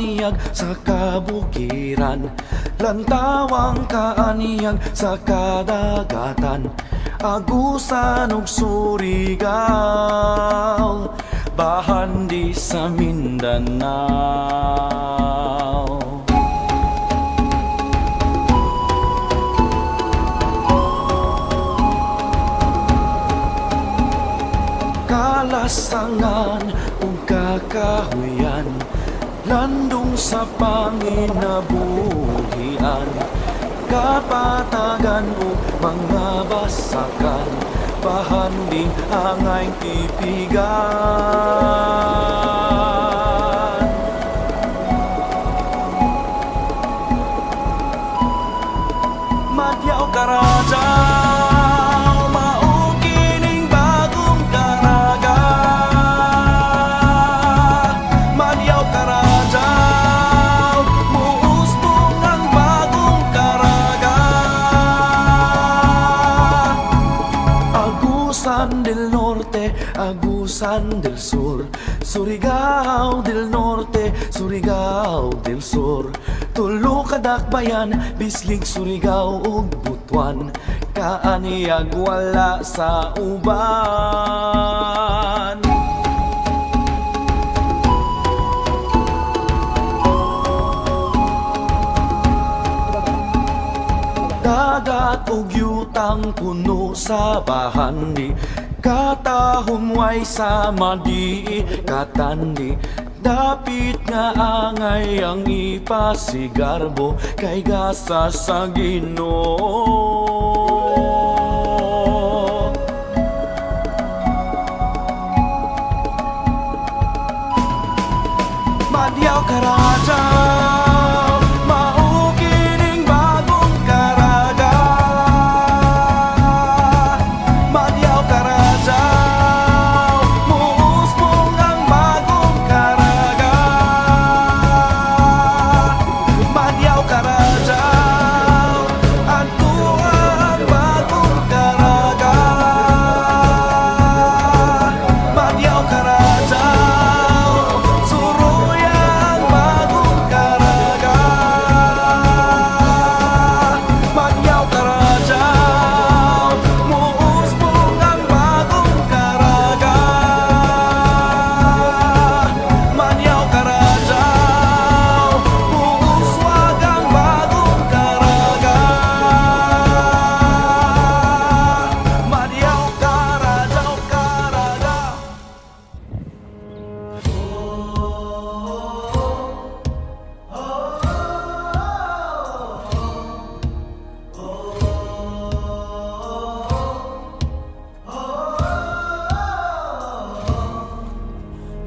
kaaniyag sa kabukiran, lantawang kaaniyag sa kadagatan, agusan ug Surigao, bahan di sa Mindanao. Kalasangan ug kakahuyan, landong sa panginabuhian, kapatagan ug mga basakan, bahan ding angay tipigan. Madyaw Karaja, del Norte, Agusan del Sur, Surigao del Norte, Surigao del Sur, tulo kadakbayan, Bislig, Surigao ug Butuan, kaaniyag wala sa uban. Dagat ug yutang puno sa bahandi, katahom way sa madi katandi, dapit nga angay ang ipasigarbo, kay gasa sa Ginoo. Madyaw Karaja,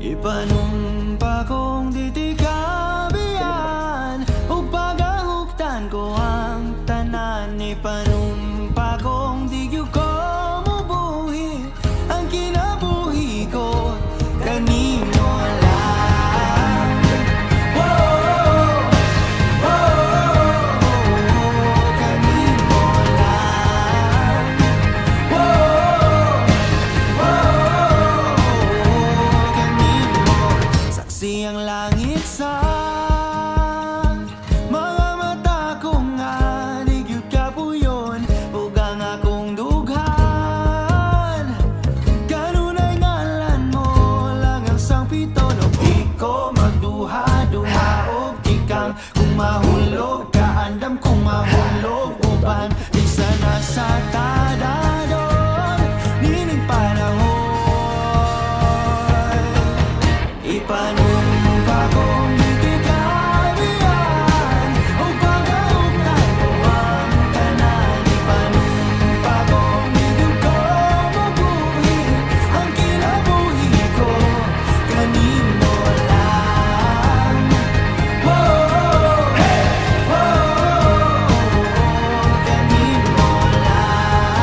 ipanumpa kong titikabihan, ug pagahuktan ko ang tanan. Ipanumpa kong digyo ko mubuhi, ang kinabuhi ko kanimo lang. Oh, oh, oh, kanimo lang. Oh, ang langit sa mga mata kong anigyud kapuyon, ug ang akong dughan kanunay ngalan mo lang ang sangpiton. Ug di ko magduha-duha og ikang kung mahulog ka, andam kung mahulog uban, bisa na sa tadadon nining panahon. Ipanumpa kong titikabihan, ug pagahuktan ko ang tanan. Ipanumpa kong digyo ko mabuhi, ang kinabuhi ko kanimo lang. Oh, hey, oh, kanimo lang.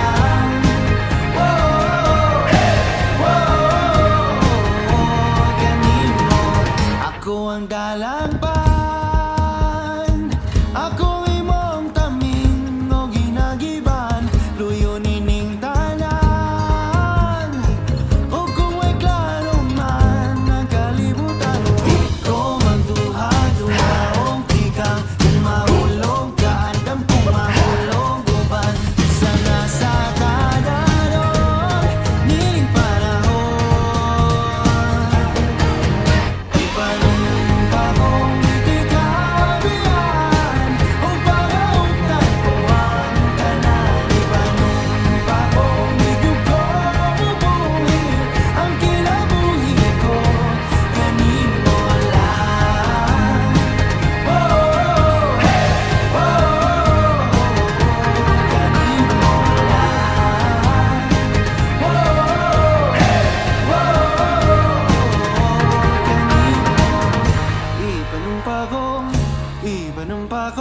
Ipanumpa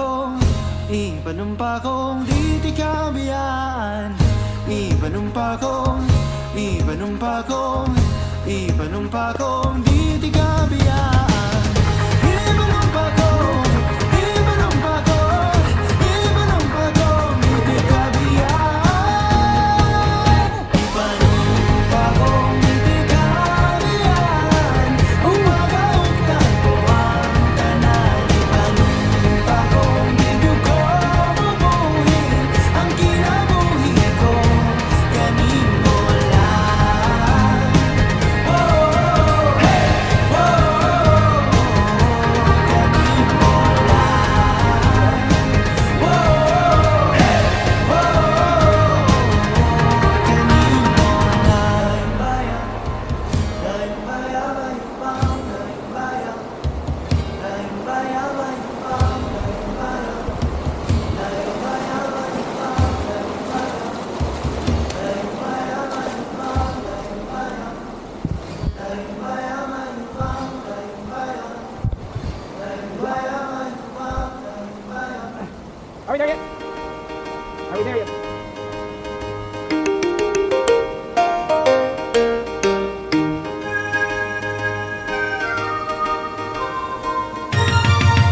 kong di ti kabiyaan. Ipanumpa kong di ti kabiyaan. Ipanumpa kong di ti kabiyaan. Ipanumpa kong di ti kabiyaan. Umagaugtan ko ang tanan. Ipanumpa kong di ko mabuhin ang kinabuhi ko. Ganin mo lang. Are we there yet? Are we there yet?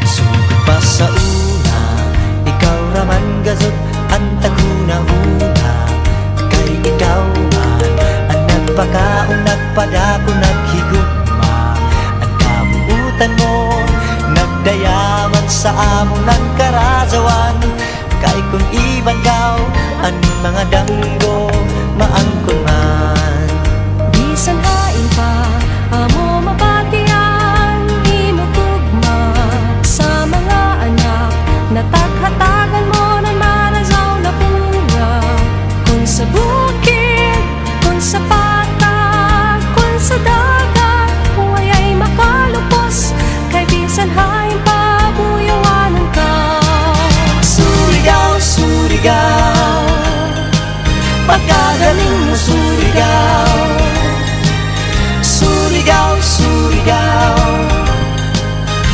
Sugod pa sa una, ikaw raman gazot ang taguna-una. Kay ikaw man ang nagpakaon, nagpadako, naghigugma. Ang kabuutan mo nagdayaman sa among ng karazawan. Kay kung iban daw ang mga danggo maangkon man. Bisan hain pa amo mabatian, imo tugma sa mga anak. Nataghatagan mo ng marazaw na bunga. Kung sa bukid, kung sa patag, kung sa dagat, waya'y makalupos. Kay bisan hain pa buyawanan ka. Surigao, Surigao, pagkagaling mo Surigao. Surigao, Surigao,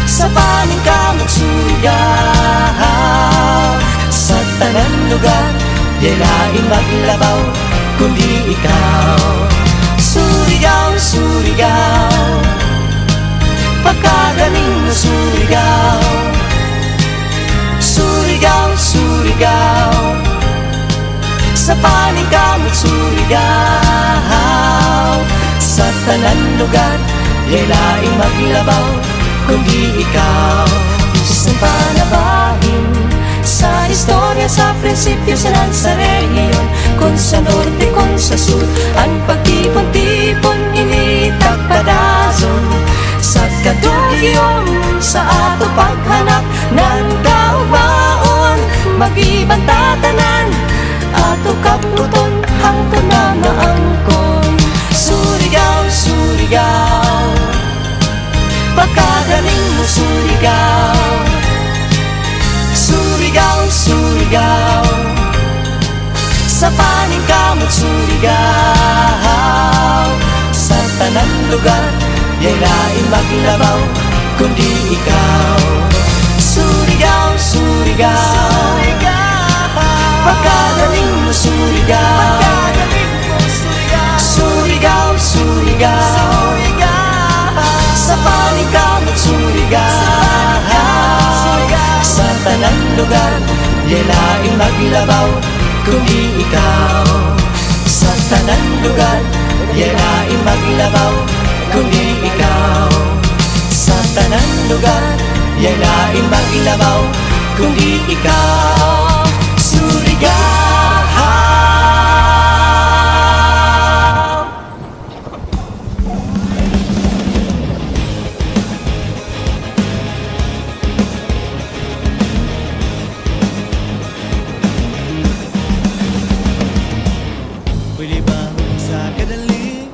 sa paning ka Surigao. Sa tanan lugar, di laing maglabaw, kundi ikaw. Surigao, Surigao, pagkagaling mo Surigao. Surigao, Surigao, sa paning kamot Surigao. Sa tanan lugar, di laing maglabaw, kundi ikaw. Diyos ng panabahin sa istorya, sa prinsipyo, sa lansarehiyon. Kung sa norte, kung sa sur, ang pagtipon-tipon, initag padazon. Sa kadugyon, sa ato paghanap ng kaugmaon, mag-ibang tatanan, ato kaputon, hangtod na naangkon. Surigao, Surigao, pagkagaling mo Surigao. Surigao, Surigao, sa paning kamot Surigao. Sa tanan lugar, di laing maglabaw, kundi ikaw. Surigao, Surigao, pagkagaling mo Surigao. Surigao, Surigao, sa paning kamot Surigao. Sa tanan lugar, di laing maglabaw, kundi ikaw. Sa tanan lugar, di laing maglabaw, kundi ikaw. Sa tanan lugar, di laing maglabaw, kundi ikaw. Surigao. Pwede ba sa kadaling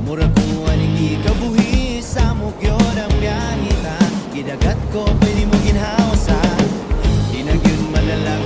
mura ko aning ikabuhi sa mugyo ng biyahita. Gidagat ko pwede mo ginhawsa, di na gyud madala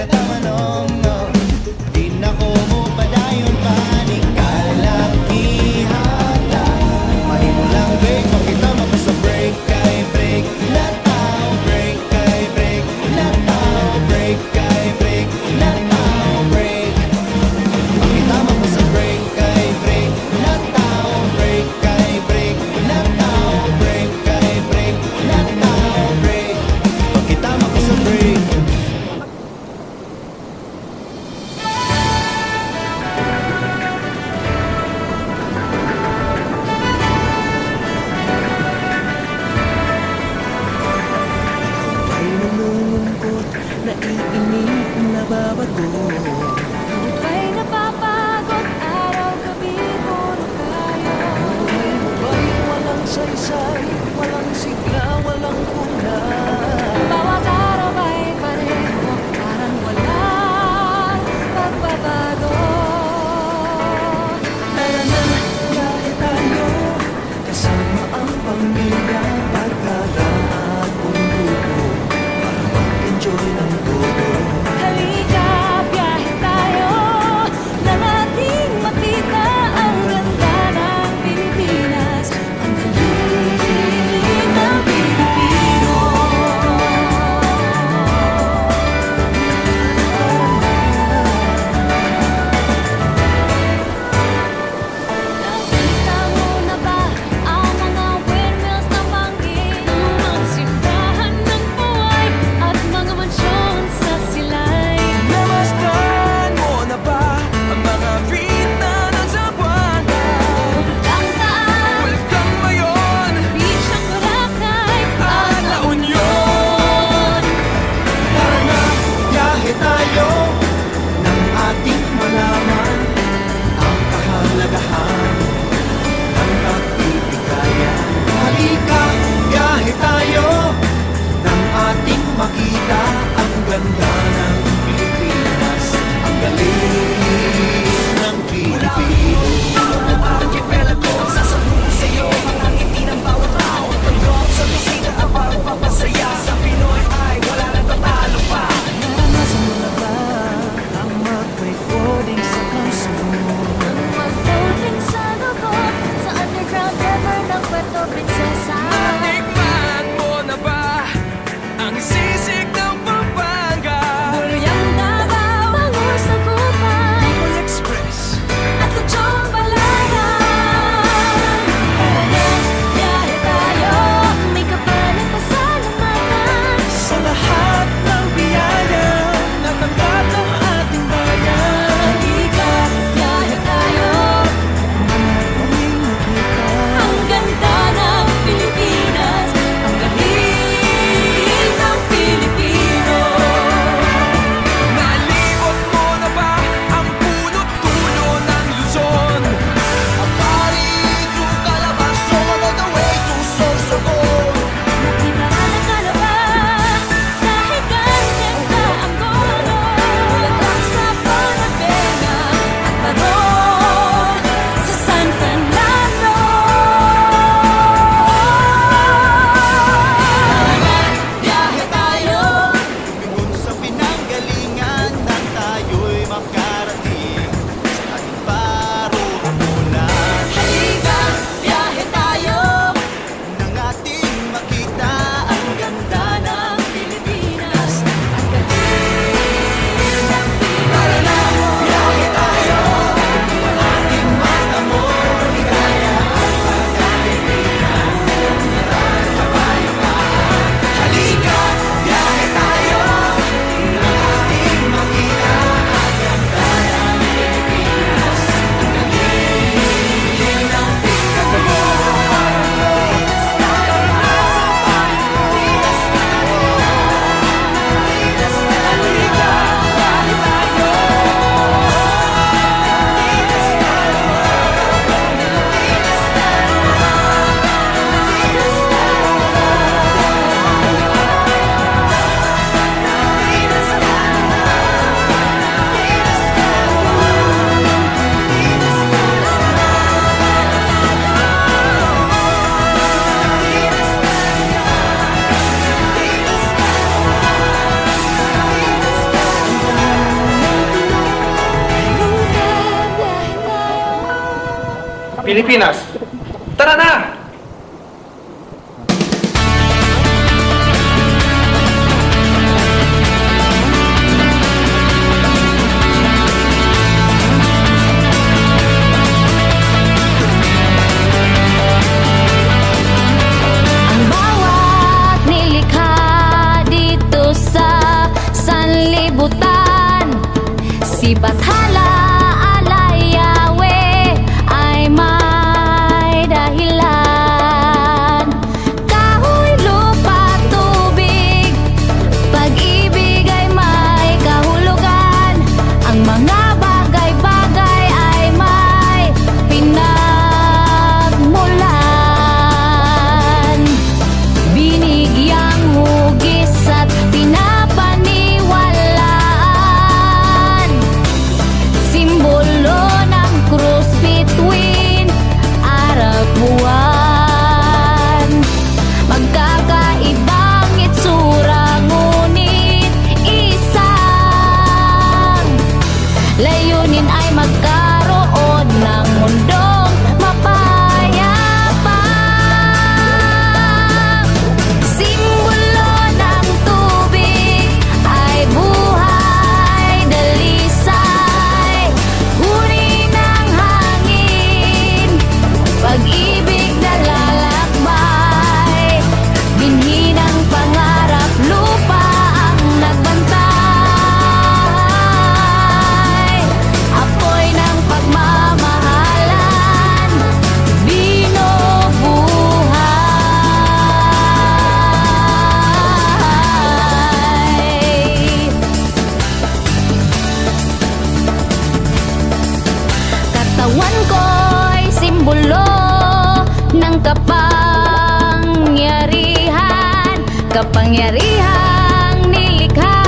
tamanong no. Di na ko mo padayon paning kalakihan mahimo lang break, makita mo ko sa break kay break na tao, break kay break na tao, break kay break na tao, break makita mo ko sa break kay break na tao, break kay break na tao, break kay break na tao, break makita mo ko sa break. Ay nalulungkot, naiinip, nababago. Buka'y napapagod, araw-gabi, puro tayo. Buhay mo ba'y walang saysay, walang sigla, walang kulay? Bawat araw ay pareho, parang walang pagbabago. Tara na, biyahe tayo, kasama ang pamilya, pagkaraan kung grupo, para mag-enjoy ng todo. Halika, biyahe tayo, nang ating makita ang ganda ng Pilipinas, ang galing ng Pilipino. Nakita mo na ba ang mga windmills na bangin, mga simbahan ng buhay at mga mansyon sa silay? Namasdan mo na ba ang mga vita ng Zamboanga? Langkaan, Welcome Mayon beach ng Boracay at La Union. Tara na, biyahe tayo, nang ating malaman ang kahalagahan ng pagtitigayan. Halika, biyahe tayo, nang ating makita ang ganda ng Pilipinas, ang galing ng Pilipino. Naranasan mo na ba ang mag-recording sa kanson? mag-floating sa lubog sa underground river ng Puerto Princesa. Natikman mo na ba ang sisig ng Pampanga? Pilipinas. Tara na! Ang bawat nilikha dito sa sanlibutan, si Bathala alay Yahweh ay may dahilan. Kahoy, lupa, tubig, pag-ibig ay may kahulugan. Ang mga bagay-bagay ay may pinagmulan. Binigyang hugis at pinapaniwalaan, simbolo ng krus between araw buwan. Magkakaibang itsura ngunit isang layunin ay magkaroon ng mundong mapayapa. Simbolo ng tubig ay buhay, dalisay, huni ng hangin, pag-ibig na lalakbay, binhi ng pangarap, lupa ang nagbantay, apoy ng pagmamahalan, binubuhay. Katawan ko'y simbolo ng kapangyarihan, kapangyarihang nilikha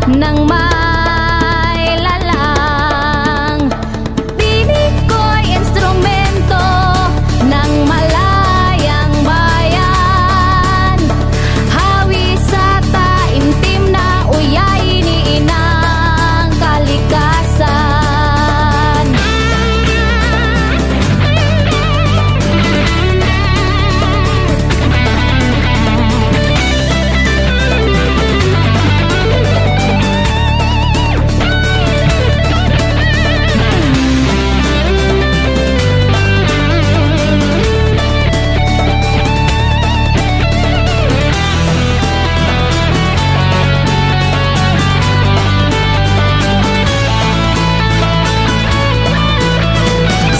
ng may lalang. Tinig ko'y instrumento ng malayang bayan, hawi sa taimtim na uyay ni inang kalikasan.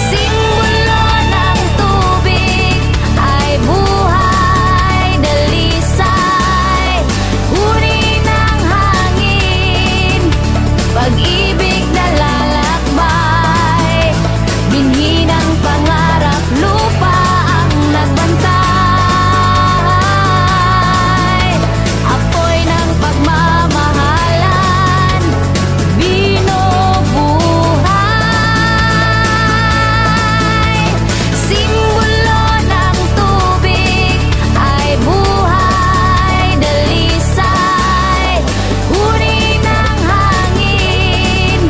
Simbolo ng tubig ay buhay, dalisay, huni ng hangin, pag-ibig na lalakbay, binhi ng pangarap, lupa ang nagbantay, apoy ng pagmamahalan, binubuhay. Simbolo ng tubig ay buhay, dalisay, huni ng hangin,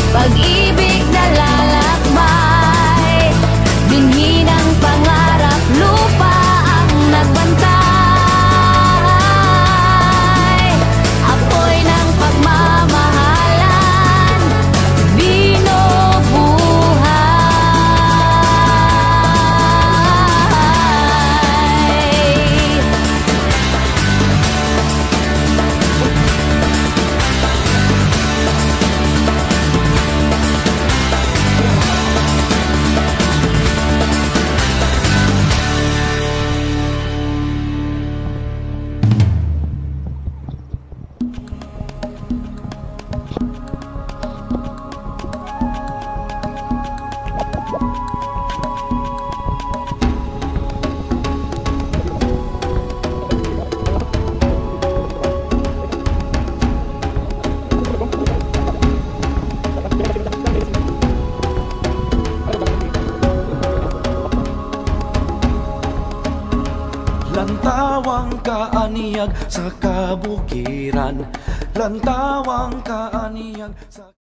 pag-ibig na lalakbay, binhi ng pangarap, lupa ang nagbantay, apoy ng pagmamahalan, binubuhay. Lantawang kaaniyag sa kabukiran, lantawang kaaniyag sa